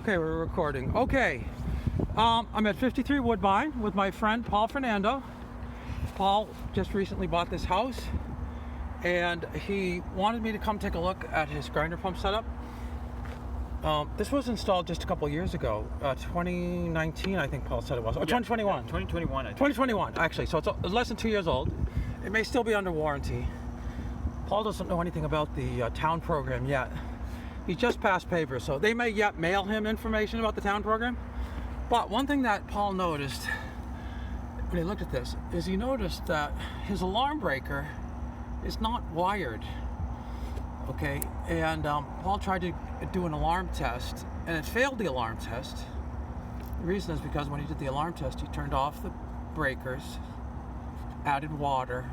Okay, we're recording. Okay, I'm at 53 Woodbine with my friend Paul Fernando. Paul just recently bought this house and he wanted me to come take a look at his grinder pump setup. This was installed just a couple years ago, 2019 I think Paul said it was, or 2021. 2021 I think. 2021 actually, so it's less than 2 years old. It may still be under warranty. Paul doesn't know anything about the town program yet. He just passed papers, so they may yet mail him information about the town program. But one thing that Paul noticed when he looked at this is he noticed that his alarm breaker is not wired. Okay, and Paul tried to do an alarm test and it failed the alarm test. The reason is because when he did the alarm test, he turned off the breakers, added water,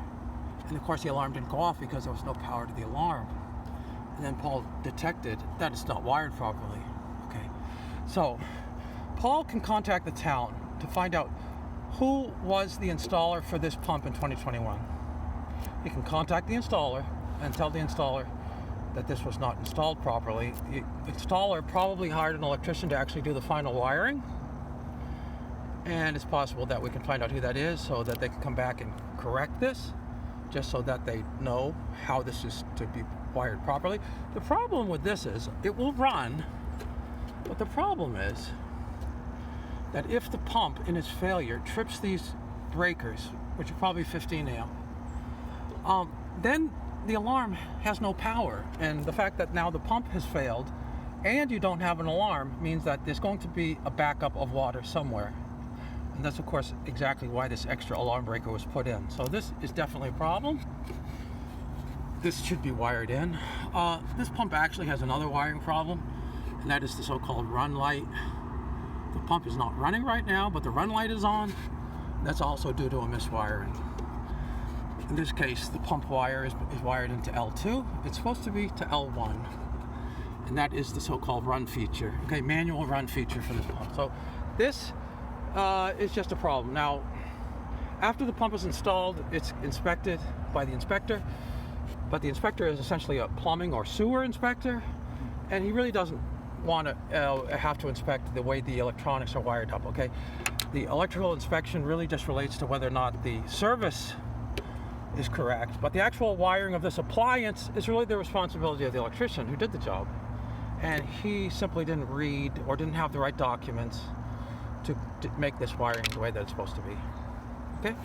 and of course the alarm didn't go off because there was no power to the alarm. And then Paul detected that it's not wired properly. Okay, so Paul can contact the town to find out who was the installer for this pump in 2021. He can contact the installer and tell the installer that this was not installed properly. The installer probably hired an electrician to actually do the final wiring, and it's possible that we can find out who that is so that they can come back and correct this, just so that they know how this is to be wired properly. The problem with this is it will run, but the problem is that if the pump in its failure trips these breakers, which are probably 15 amp, then the alarm has no power. And the fact that now the pump has failed and you don't have an alarm means that there's going to be a backup of water somewhere. And that's of course exactly why this extra alarm breaker was put in. So this is definitely a problem. This should be wired in. This pump actually has another wiring problem, and that is the so-called run light. The pump is not running right now, but the run light is on. That's also due to a miswiring. In this case, the pump wire is wired into L2. It's supposed to be to L1, and that is the so-called run feature. Okay, manual run feature for this pump. So this is just a problem. Now, after the pump is installed, it's inspected by the inspector, but the inspector is essentially a plumbing or sewer inspector, and he really doesn't want to have to inspect the way the electronics are wired up. Okay, the electrical inspection really just relates to whether or not the service is correct, but the actual wiring of this appliance is really the responsibility of the electrician who did the job, and he simply didn't read or didn't have the right documents to make this wiring the way that it's supposed to be. Okay.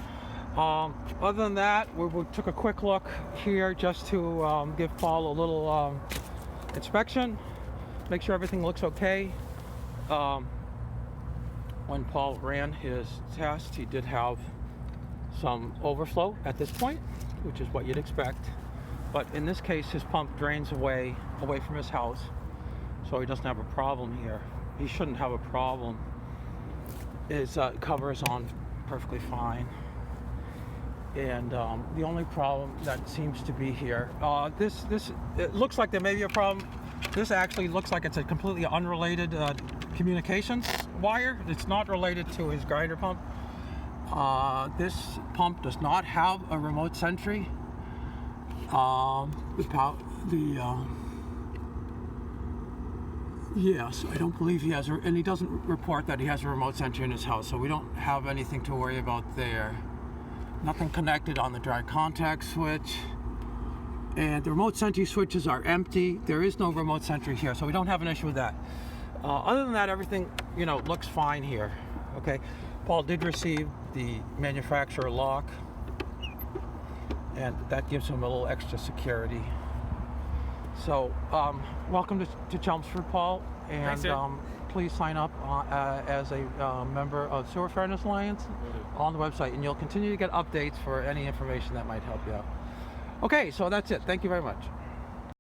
Other than that, we took a quick look here just to give Paul a little inspection, make sure everything looks okay. When Paul ran his test, he did have some overflow at this point, which is what you'd expect. But in this case, his pump drains away from his house, so he doesn't have a problem here. He shouldn't have a problem. His cover is on perfectly fine. And the only problem that seems to be here, it looks like there may be a problem. This actually looks like it's a completely unrelated communications wire. It's not related to his grinder pump. This pump does not have a remote sentry. Yes, I don't believe he has, and he doesn't report that he has a remote sentry in his house, so we don't have anything to worry about there. Nothing connected on the dry contact switch, and the remote sentry switches are empty. There is no remote sentry here, so we don't have an issue with that. Other than that, everything looks fine here. Okay, Paul did receive the manufacturer lock, and that gives him a little extra security. So welcome to Chelmsford, Paul, and Thanks, please sign up as a member of Sewer Fairness Alliance on the website, and you'll continue to get updates for any information that might help you out. Okay, so that's it. Thank you very much.